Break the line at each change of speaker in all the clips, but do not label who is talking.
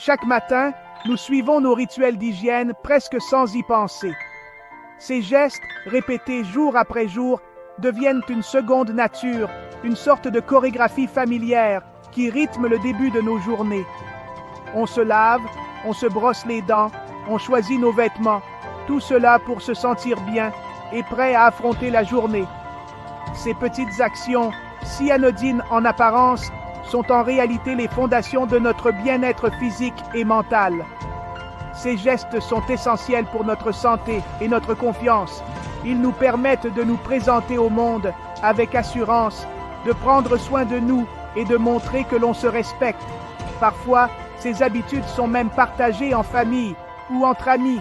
Chaque matin, nous suivons nos rituels d'hygiène presque sans y penser. Ces gestes, répétés jour après jour, deviennent une seconde nature, une sorte de chorégraphie familière qui rythme le début de nos journées. On se lave, on se brosse les dents, on choisit nos vêtements, tout cela pour se sentir bien et prêt à affronter la journée. Ces petites actions, si anodines en apparence, sont en réalité les fondations de notre bien-être physique et mental. Ces gestes sont essentiels pour notre santé et notre confiance. Ils nous permettent de nous présenter au monde avec assurance, de prendre soin de nous et de montrer que l'on se respecte. Parfois, ces habitudes sont même partagées en famille ou entre amis,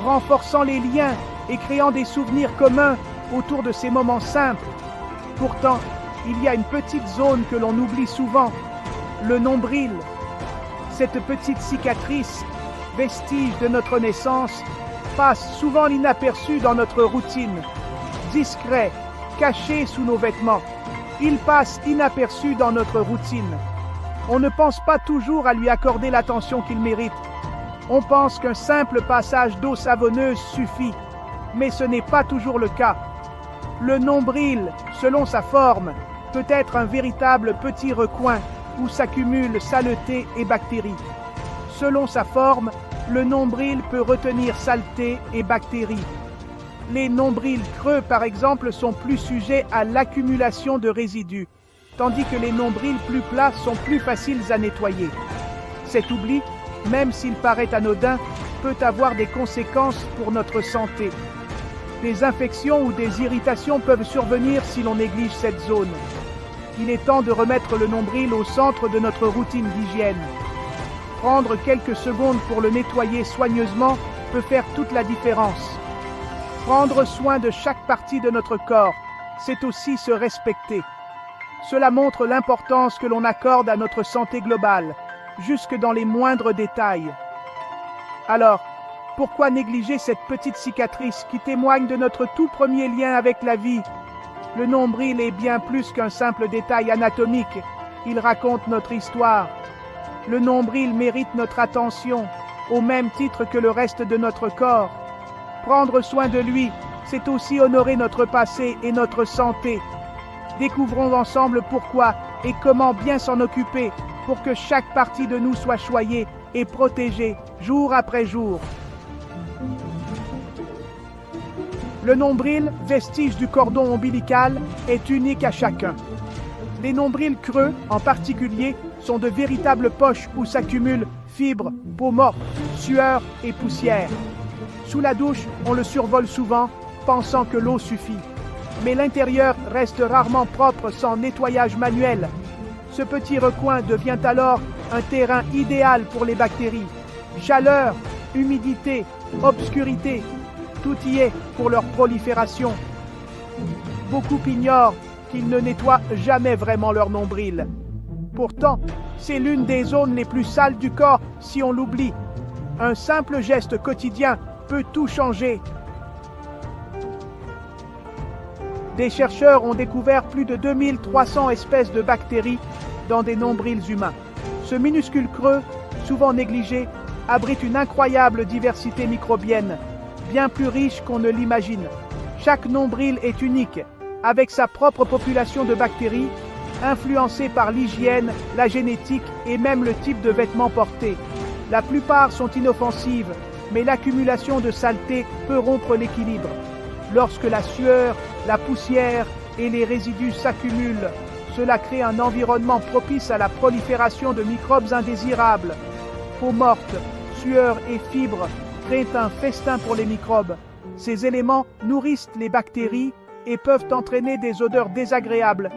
renforçant les liens et créant des souvenirs communs autour de ces moments simples. Pourtant, il y a une petite zone que l'on oublie souvent, le nombril. Cette petite cicatrice, vestige de notre naissance, passe souvent inaperçue dans notre routine. Discret, caché sous nos vêtements, il passe inaperçu dans notre routine. On ne pense pas toujours à lui accorder l'attention qu'il mérite. On pense qu'un simple passage d'eau savonneuse suffit, mais ce n'est pas toujours le cas. Le nombril, selon sa forme, peut être un véritable petit recoin où s'accumulent saleté et bactéries. Selon sa forme, le nombril peut retenir saleté et bactéries. Les nombrils creux, par exemple, sont plus sujets à l'accumulation de résidus, tandis que les nombrils plus plats sont plus faciles à nettoyer. Cet oubli, même s'il paraît anodin, peut avoir des conséquences pour notre santé. Des infections ou des irritations peuvent survenir si l'on néglige cette zone. Il est temps de remettre le nombril au centre de notre routine d'hygiène. Prendre quelques secondes pour le nettoyer soigneusement peut faire toute la différence. Prendre soin de chaque partie de notre corps, c'est aussi se respecter. Cela montre l'importance que l'on accorde à notre santé globale, jusque dans les moindres détails. Alors, pourquoi négliger cette petite cicatrice qui témoigne de notre tout premier lien avec la vie? Le nombril est bien plus qu'un simple détail anatomique, il raconte notre histoire. Le nombril mérite notre attention, au même titre que le reste de notre corps. Prendre soin de lui, c'est aussi honorer notre passé et notre santé. Découvrons ensemble pourquoi et comment bien s'en occuper pour que chaque partie de nous soit choyée et protégée jour après jour. Le nombril, vestige du cordon ombilical, est unique à chacun. Les nombrils creux, en particulier, sont de véritables poches où s'accumulent fibres, peau morte, sueur et poussière. Sous la douche, on le survole souvent, pensant que l'eau suffit. Mais l'intérieur reste rarement propre sans nettoyage manuel. Ce petit recoin devient alors un terrain idéal pour les bactéries. Chaleur, humidité, obscurité, tout y est pour leur prolifération. Beaucoup ignorent qu'ils ne nettoient jamais vraiment leur nombril. Pourtant, c'est l'une des zones les plus sales du corps si on l'oublie. Un simple geste quotidien peut tout changer. Des chercheurs ont découvert plus de 2300 espèces de bactéries dans des nombrils humains. Ce minuscule creux, souvent négligé, abrite une incroyable diversité microbienne, bien plus riche qu'on ne l'imagine. Chaque nombril est unique, avec sa propre population de bactéries, influencée par l'hygiène, la génétique et même le type de vêtements portés. La plupart sont inoffensives, mais l'accumulation de saleté peut rompre l'équilibre. Lorsque la sueur, la poussière et les résidus s'accumulent, cela crée un environnement propice à la prolifération de microbes indésirables. Peau morte, sueur et fibres créent un festin pour les microbes. Ces éléments nourrissent les bactéries et peuvent entraîner des odeurs désagréables,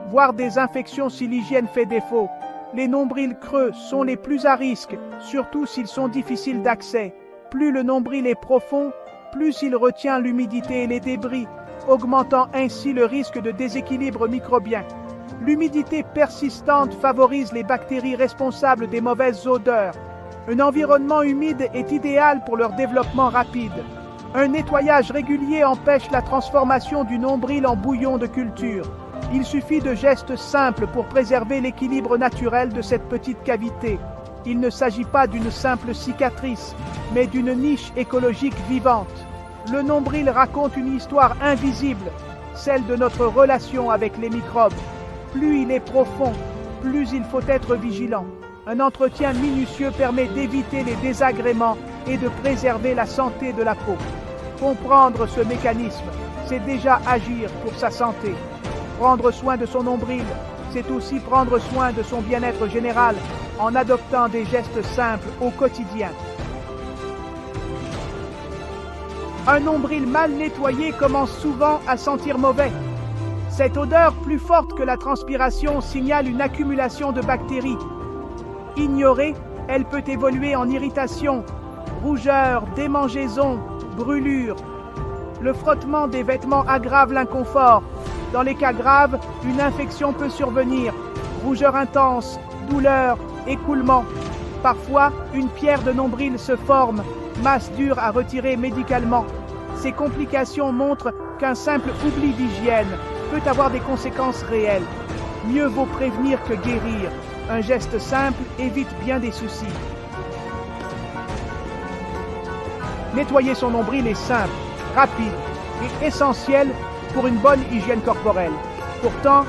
voire des infections si l'hygiène fait défaut. Les nombrils creux sont les plus à risque, surtout s'ils sont difficiles d'accès. Plus le nombril est profond, plus il retient l'humidité et les débris, augmentant ainsi le risque de déséquilibre microbien. L'humidité persistante favorise les bactéries responsables des mauvaises odeurs. Un environnement humide est idéal pour leur développement rapide. Un nettoyage régulier empêche la transformation du nombril en bouillon de culture. Il suffit de gestes simples pour préserver l'équilibre naturel de cette petite cavité. Il ne s'agit pas d'une simple cicatrice, mais d'une niche écologique vivante. Le nombril raconte une histoire invisible, celle de notre relation avec les microbes. Plus il est profond, plus il faut être vigilant. Un entretien minutieux permet d'éviter les désagréments et de préserver la santé de la peau. Comprendre ce mécanisme, c'est déjà agir pour sa santé. Prendre soin de son nombril, c'est aussi prendre soin de son bien-être général en adoptant des gestes simples au quotidien. Un nombril mal nettoyé commence souvent à sentir mauvais. Cette odeur, plus forte que la transpiration, signale une accumulation de bactéries. Ignorée, elle peut évoluer en irritation, rougeur, démangeaison, brûlure. Le frottement des vêtements aggrave l'inconfort. Dans les cas graves, une infection peut survenir. Rougeur intense, douleur, écoulement. Parfois, une pierre de nombril se forme, masse dure à retirer médicalement. Ces complications montrent qu'un simple oubli d'hygiène peut avoir des conséquences réelles. Mieux vaut prévenir que guérir. Un geste simple évite bien des soucis. Nettoyer son nombril est simple, rapide et essentiel pour une bonne hygiène corporelle. Pourtant,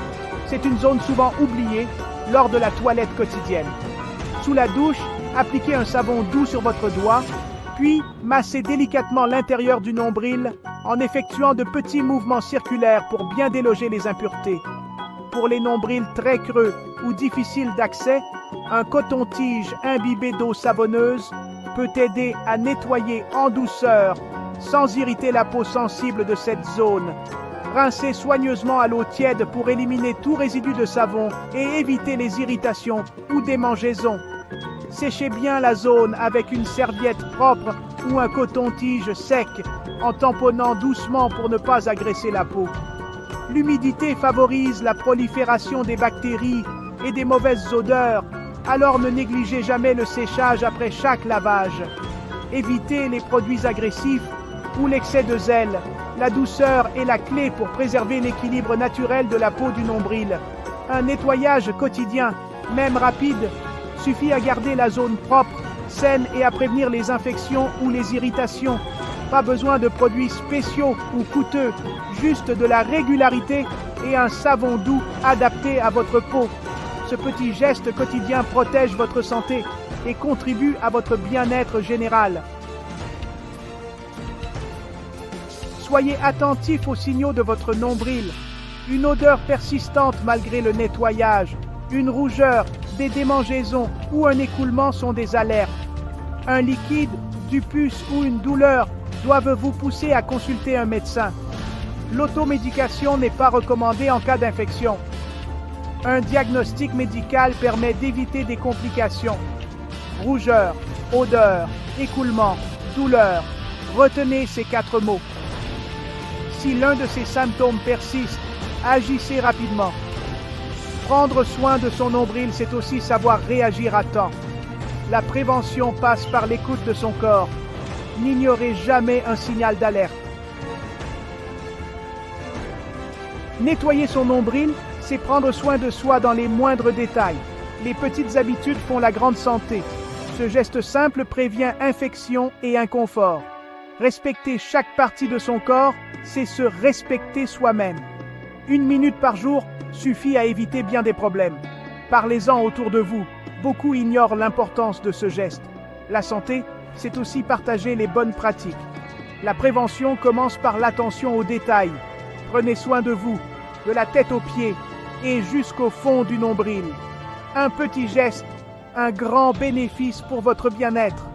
c'est une zone souvent oubliée lors de la toilette quotidienne. Sous la douche, appliquez un savon doux sur votre doigt, puis massez délicatement l'intérieur du nombril en effectuant de petits mouvements circulaires pour bien déloger les impuretés. Pour les nombrils très creux ou difficiles d'accès, un coton-tige imbibé d'eau savonneuse peut aider à nettoyer en douceur sans irriter la peau sensible de cette zone. Rincez soigneusement à l'eau tiède pour éliminer tout résidu de savon et éviter les irritations ou démangeaisons. Séchez bien la zone avec une serviette propre ou un coton-tige sec en tamponnant doucement pour ne pas agresser la peau. L'humidité favorise la prolifération des bactéries et des mauvaises odeurs, alors ne négligez jamais le séchage après chaque lavage. Évitez les produits agressifs ou l'excès de zèle. La douceur est la clé pour préserver l'équilibre naturel de la peau du nombril. Un nettoyage quotidien, même rapide, suffit à garder la zone propre, saine et à prévenir les infections ou les irritations. Pas besoin de produits spéciaux ou coûteux, juste de la régularité et un savon doux adapté à votre peau. Ce petit geste quotidien protège votre santé et contribue à votre bien-être général. Soyez attentif aux signaux de votre nombril. Une odeur persistante malgré le nettoyage, une rougeur, des démangeaisons ou un écoulement sont des alertes. Un liquide, du pus ou une douleur doivent vous pousser à consulter un médecin. L'automédication n'est pas recommandée en cas d'infection. Un diagnostic médical permet d'éviter des complications. Rougeur, odeur, écoulement, douleur. Retenez ces 4 mots. Si l'un de ces symptômes persiste, agissez rapidement. Prendre soin de son nombril, c'est aussi savoir réagir à temps. La prévention passe par l'écoute de son corps. N'ignorez jamais un signal d'alerte. Nettoyer son nombril, c'est prendre soin de soi dans les moindres détails. Les petites habitudes font la grande santé. Ce geste simple prévient infection et inconfort. Respecter chaque partie de son corps, c'est se respecter soi-même. 1 minute par jour suffit à éviter bien des problèmes. Parlez-en autour de vous. Beaucoup ignorent l'importance de ce geste. La santé, c'est aussi partager les bonnes pratiques. La prévention commence par l'attention aux détails. Prenez soin de vous, de la tête aux pieds et jusqu'au fond du nombril. Un petit geste, un grand bénéfice pour votre bien-être.